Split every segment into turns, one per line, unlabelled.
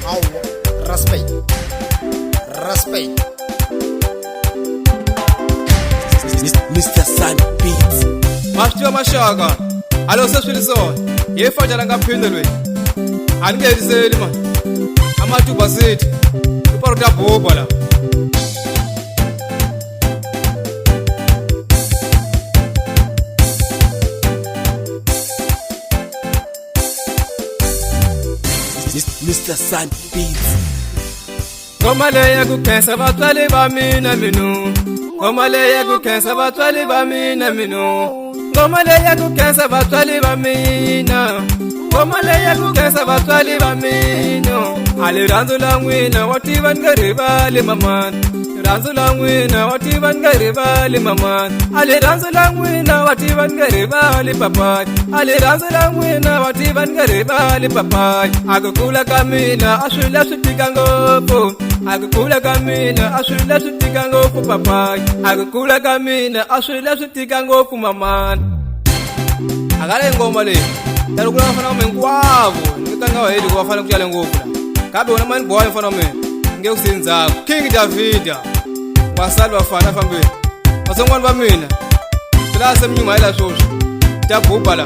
How respect.
Mr. Sun Beats.
Mashtiwa mashaka. Alo seswiliso. Yefajala ngaphindelwe. Angeliseli ma. Amatuba sithi. Iporta bhoba la.
Mr. Sun Beats.
Ngomaleya kukhensa batwali bamina minu. Ngomaleya kukhensa batwali bamina minu. Ngomaleya kukhensa batwali bamina. Ngomaleya kukhensa batwali bamino. Aliranzu la n'wina wativa ngarivali maman. Ranzu la n'wina wativa ngarivali maman. Aliranzu la n'wina wativa ngarivali papai. Aliranzu la n'wina wativa ngarivali papai. Akukula kamina aswila switika ngopfu. Akukula kamina aswila switika ngopfu papai. Akukula kamina aswila switika ngopfu maman. Akale ngoma leyi tari kula mfana wame nkwavo nikanga wa hedi kuwafana kujale ngopfu la kabe wana mani boy mfana wame nge kusinzako King Davida wasali wafana fambeni wasongwani vamina tilase mnyuma hila shosha tabhuba la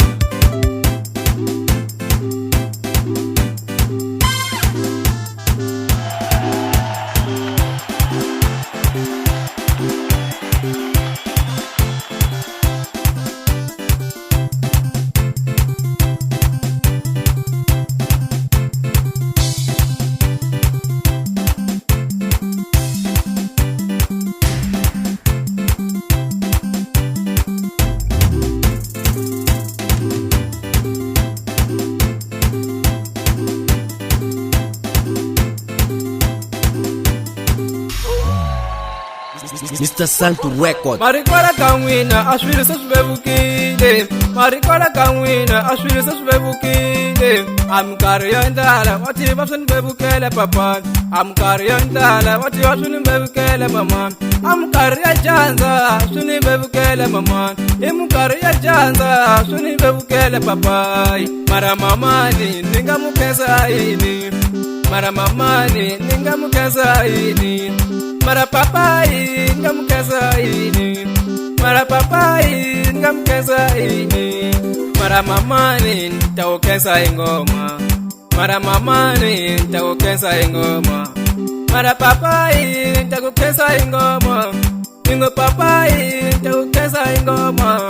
Mr. Sun to record.
Marikwala kangwina aswile sasubevukile. Marikwala kangwina aswile sasubevukile. Amkari ya ndala wati vapsani bevukele papa. Amkari ya ndala wati vapsani bevukele mama. Amkari ya janza suni bevukele mama. Imkari ya janza suni bevukele papa. Mara mamani ninga mukesa ini. Mara mamani ninga mukesa ini. Mara papai ngamkeza ini. Mara papai ngamkeza ini. Mara mamani nitaokeza ingoma. Mara mamani nitaokeza ingoma. Mara papai nitakukeza ingoma. Ningo papai nitaokeza ingoma.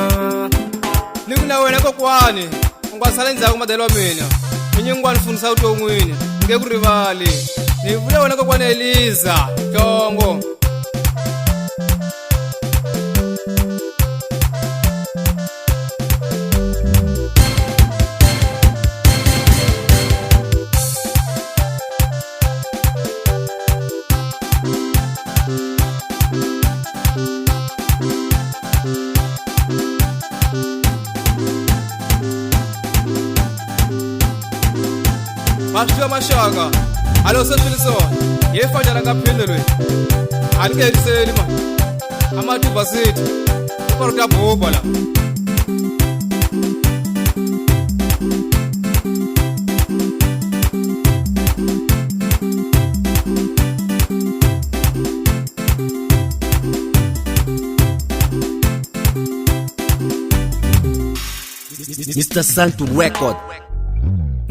Nikuna wena kokwani ngwasalenza kumadelo mina. Minyungwani funisa uto mwini ngekurivali. Nivule wena kokwani Eliza Tongo. Mashtiwa mashaka. Alo seswiliso. Yefajala ngaphindelwe. Angeliseli ma. Amatuba sithi. Iporta bhoba la.
Mr. Sun to record.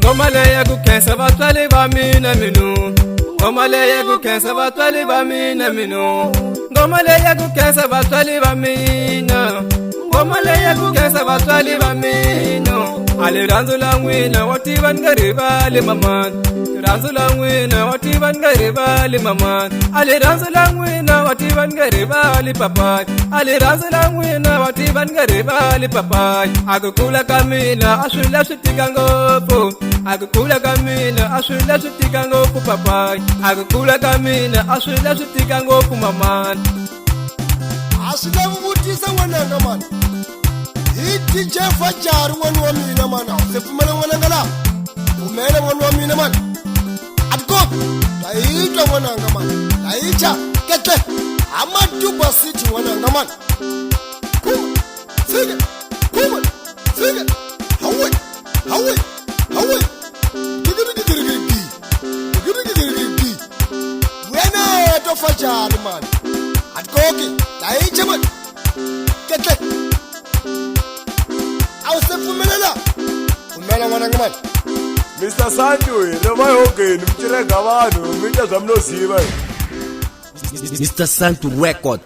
Ngomaleya kukhensa batwali bamina minu. Ngomaleya kukhensa batwali bamina minu. Ngomaleya kukhensa batwali bamina. Ngomaleya kukhensa batwali bamino. Aliranzu la n'wina wativa ngarivali maman. Ranzu la n'wina wativa ngarivali maman. Aliranzu la n'wina wativa ngarivali papai. Aliranzu la n'wina wativa ngarivali papai. Akukula kamina aswila switika ngopfu. Akukula kamina aswila switika ngopfu papai. Akukula kamina aswila switika ngopfu maman.
Asila vutisa wananga man. Hiti jefa jaru wanu wa mina man. Sefumele wananga la. Umele wanu wa mina man. Atko. Taita wananga man. Taita kete. Amatuba sithi wananga man. Kuma. Sige. Kuma. Sige. Hawe. Hawe. Hawe. Gidi. fa njhani mani adikoki dayiche mani ketle a wu se pfumelela pfumela n'wananga mani
Mr. Santu reva yogeni micirega vanhu mi ta bya mi no ziva
Mr. Santu Record.